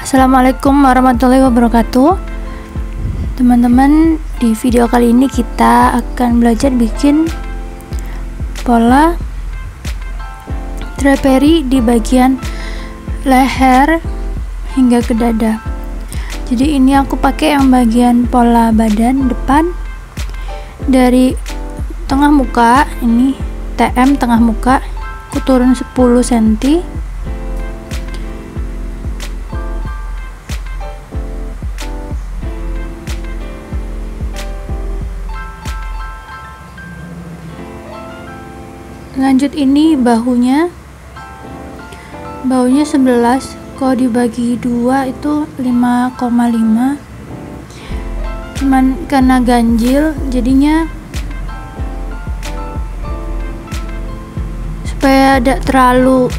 Assalamualaikum warahmatullahi wabarakatuh. Teman-teman, di video kali ini kita akan belajar bikin pola drapery di bagian leher hingga ke dada. Jadi ini aku pakai yang bagian pola badan depan dari tengah muka, ini TM tengah muka, aku turun 10 cm. Lanjut ini bahunya 11, kalau dibagi 2 itu 5,5, cuman karena ganjil jadinya supaya tidak terlalu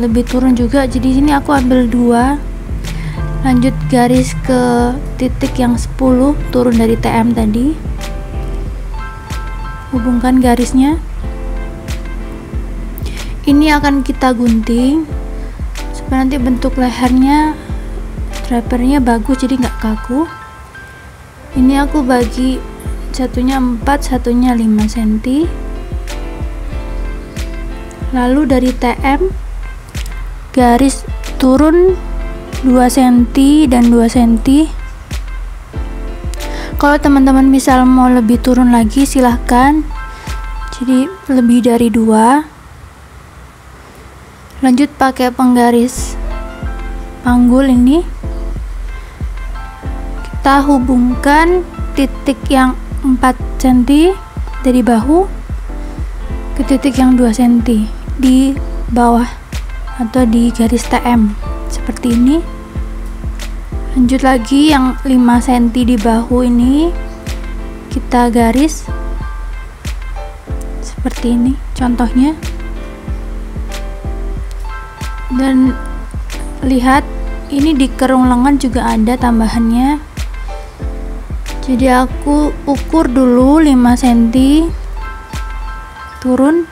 lebih turun juga, jadi sini aku ambil 2. Lanjut garis ke titik yang 10 turun dari TM tadi, hubungkan garisnya. Ini akan kita gunting supaya nanti bentuk lehernya, drapernya bagus, jadi nggak kaku. Ini aku bagi satunya 4, satunya 5 cm. Lalu dari TM garis turun 2 cm dan 2 cm. Kalau teman-teman misal mau lebih turun lagi silahkan, jadi lebih dari 2. Lanjut pakai penggaris panggul ini, kita hubungkan titik yang 4 cm dari bahu ke titik yang 2 cm di bawah atau di garis TM seperti ini. Lanjut lagi yang 5 cm di bahu ini kita garis seperti ini contohnya. Dan lihat ini di kerung lengan juga ada tambahannya, jadi aku ukur dulu 5 cm turun,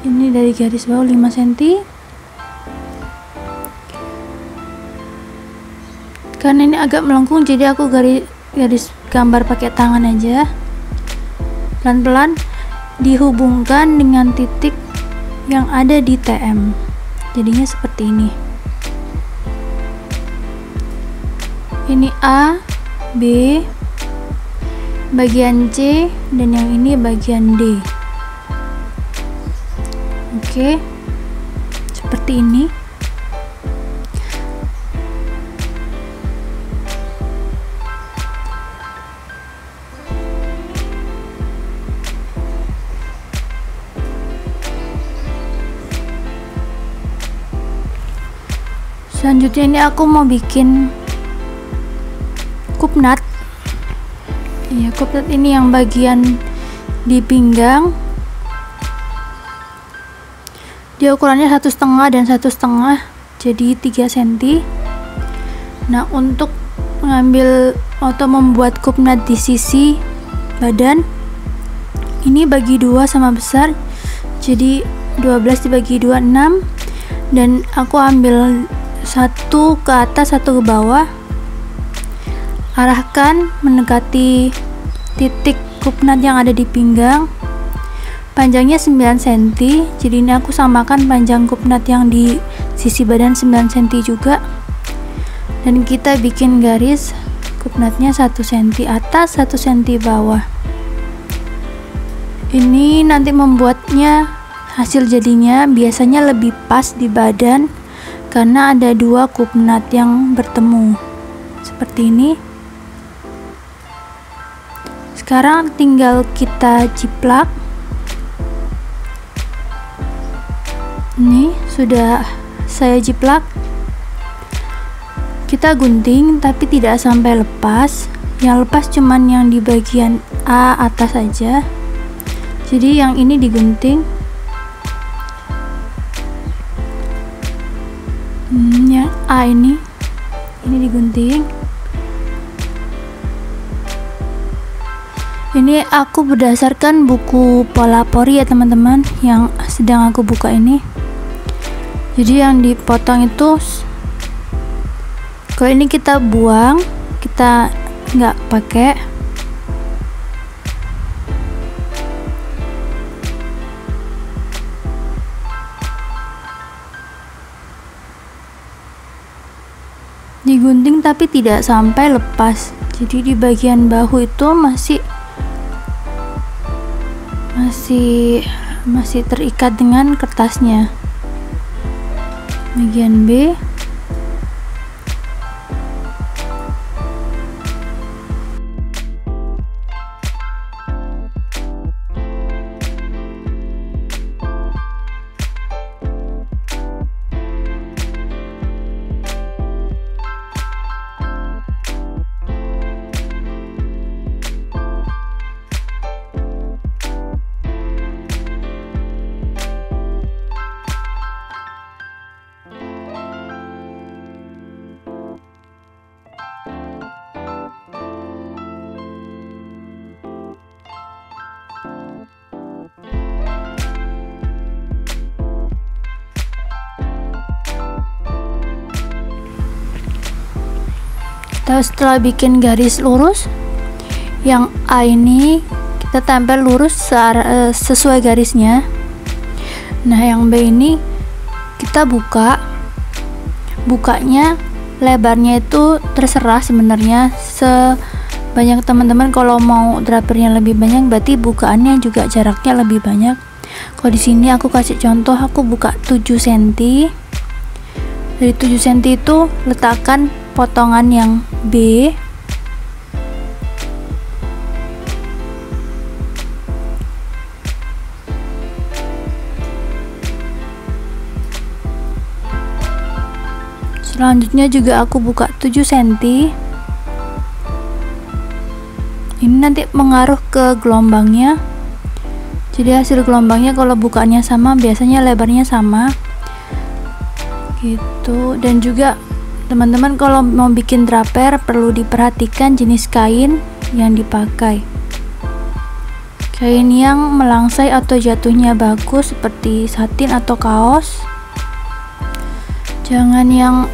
ini dari garis bawah 5 cm. Karena ini agak melengkung jadi aku garis gambar pakai tangan aja, pelan-pelan dihubungkan dengan titik yang ada di TM, jadinya seperti ini. Ini A, B, bagian C, dan yang ini bagian D. Oke, seperti ini. Selanjutnya ini aku mau bikin kupnat. Ya, kupnat ini yang bagian di pinggang. Dia ukurannya 1,5 dan 1,5, jadi 3 cm. Nah, untuk mengambil atau membuat kupnat di sisi badan, ini bagi 2 sama besar, jadi 12 dibagi 2, 6. Dan aku ambil 1 ke atas, 1 ke bawah, arahkan mendekati titik kupnat yang ada di pinggang. Panjangnya 9 cm, jadi ini aku samakan panjang kupnat yang di sisi badan 9 cm juga. Dan kita bikin garis kupnatnya 1 cm atas, 1 cm bawah. Ini nanti membuatnya hasil jadinya biasanya lebih pas di badan karena ada 2 kupnat yang bertemu seperti ini. Sekarang tinggal kita jiplak. Ini sudah saya jiplak. Kita gunting tapi tidak sampai lepas, yang lepas cuman yang di bagian A atas saja, jadi yang ini digunting. Yang A ini digunting. Ini aku berdasarkan buku pola pori ya teman-teman, yang sedang aku buka ini. Jadi yang dipotong itu Kalau ini kita buang, kita nggak pakai. Digunting tapi tidak sampai lepas, jadi di bagian bahu itu masih terikat dengan kertasnya. Bagian B, setelah bikin garis lurus, yang A ini kita tempel lurus sesuai garisnya. Nah, yang B ini kita bukanya lebarnya itu terserah sebenarnya, sebanyak teman-teman. Kalau mau drapernya lebih banyak, berarti bukaannya juga jaraknya lebih banyak. Kalau di sini aku kasih contoh, aku buka 7 cm. Dari 7 cm itu letakkan potongan yang B, selanjutnya juga aku buka 7 cm. Ini nanti mengaruh ke gelombangnya, jadi hasil gelombangnya kalau bukaannya sama, biasanya lebarnya sama gitu. Dan juga teman-teman kalau mau bikin draper perlu diperhatikan jenis kain yang dipakai. Kain yang melangsai atau jatuhnya bagus seperti satin atau kaos. Jangan yang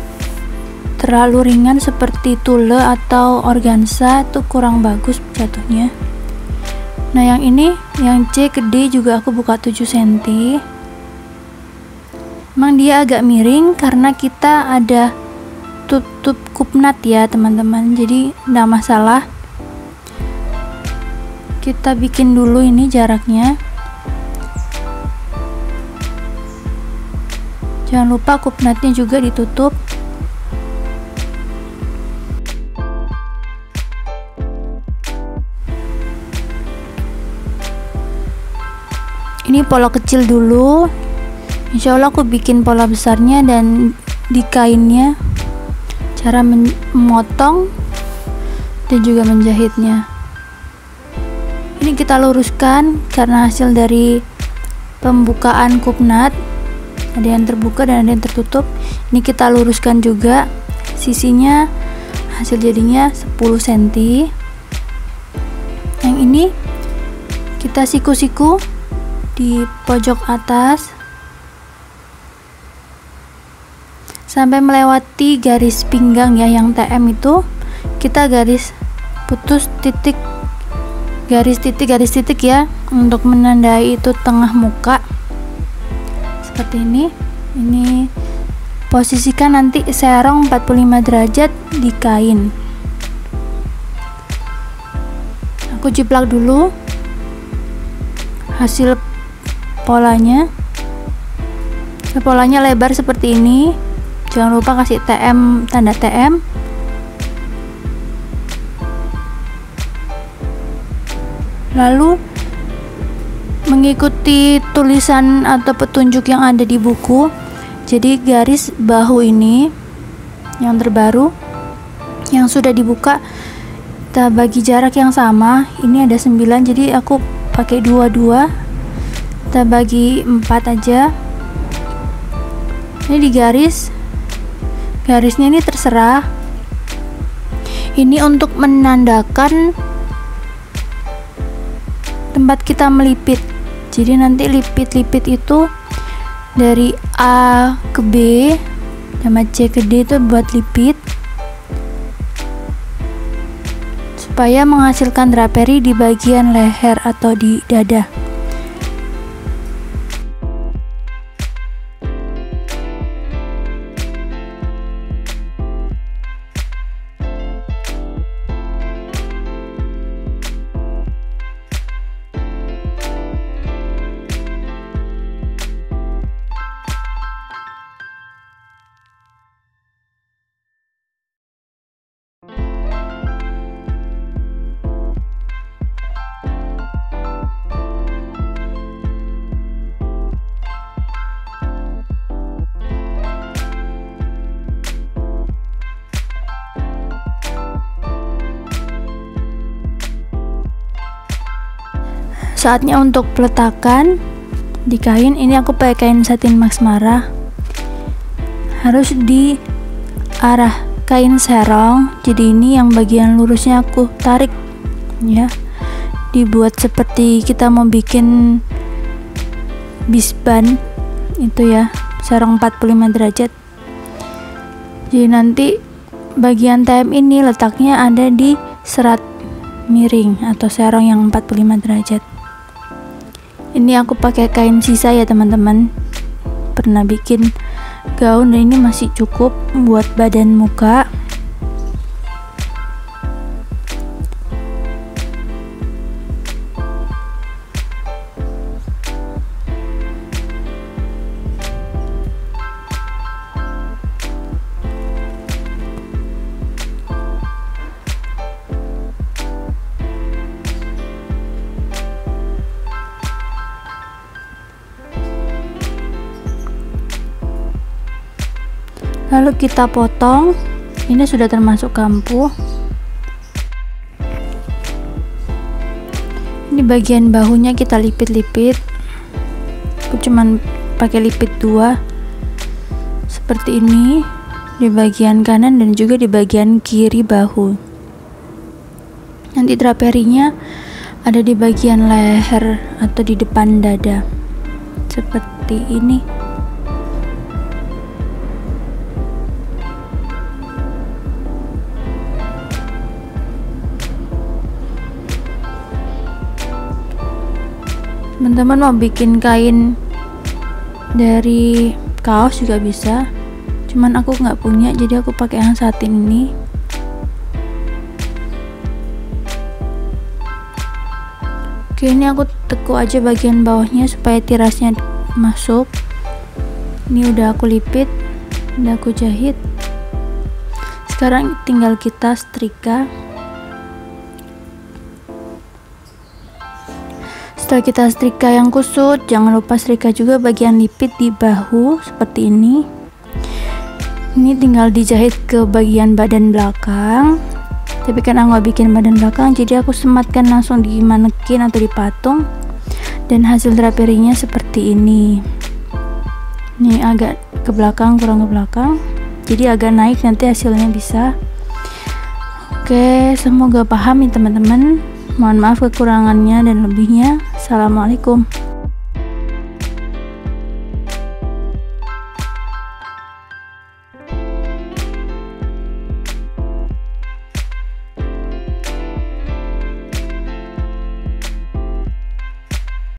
terlalu ringan seperti tulle atau organza, itu kurang bagus jatuhnya. Nah, yang ini yang C ke D juga aku buka 7 cm. Emang dia agak miring karena kita ada tutup kupnat ya teman-teman, jadi enggak masalah. Kita bikin dulu ini jaraknya. Jangan lupa kupnatnya juga ditutup. Ini pola kecil dulu, insya Allah aku bikin pola besarnya dan di kainnya cara memotong dan juga menjahitnya. Ini kita luruskan karena hasil dari pembukaan kupnat, ada yang terbuka dan ada yang tertutup. Ini kita luruskan juga sisinya, hasil jadinya 10 cm. Yang ini kita siku-siku di pojok atas sampai melewati garis pinggang ya, yang TM itu kita garis putus titik, garis titik ya, untuk menandai itu tengah muka seperti ini. Ini posisikan nanti serong 45 derajat di kain. Aku jiplak dulu hasil polanya. Polanya lebar seperti ini, jangan lupa kasih TM, tanda TM. Lalu mengikuti tulisan atau petunjuk yang ada di buku, jadi garis bahu ini yang terbaru yang sudah dibuka kita bagi jarak yang sama. Ini ada 9, jadi aku pakai 22, kita bagi 4 aja. Ini di garisnya ini terserah. Ini untuk menandakan tempat kita melipit, jadi nanti lipit-lipit itu dari A ke B sama C ke D itu buat lipit. supaya menghasilkan draperi di bagian leher atau di dada. Saatnya untuk peletakan di kain. Ini aku pakai kain satin Max Mara. Harus di arah kain serong. Jadi ini yang bagian lurusnya aku tarik ya. Dibuat seperti kita mau bikin bisban itu ya, serong 45 derajat. Jadi nanti bagian TM ini letaknya ada di serat miring atau serong yang 45 derajat. Ini aku pakai kain sisa ya teman-teman, pernah bikin gaun dan ini masih cukup buat badan muka. Lalu kita potong. Ini sudah termasuk kampuh. Ini bagian bahunya kita lipit-lipit. Aku cuman pakai lipit 2 seperti ini di bagian kanan dan juga di bagian kiri bahu. Nanti draperinya ada di bagian leher atau di depan dada seperti ini. Teman-teman mau bikin kain dari kaos juga bisa, cuman aku nggak punya jadi aku pakai yang satin ini. Oke, ini aku tekuk aja bagian bawahnya supaya tirasnya masuk. Ini udah aku lipit, udah aku jahit. Sekarang tinggal kita setrika. Setelah kita setrika yang kusut, jangan lupa setrika juga bagian lipit di bahu seperti ini. Ini tinggal dijahit ke bagian badan belakang. Tapi kan aku nggak bikin badan belakang, jadi aku sematkan langsung di manekin atau di patung. Dan hasil draperinya seperti ini. Ini agak ke belakang, kurang ke belakang. Jadi agak naik, nanti hasilnya bisa. Oke, semoga paham ya teman-teman. Mohon maaf kekurangannya dan lebihnya. Assalamualaikum.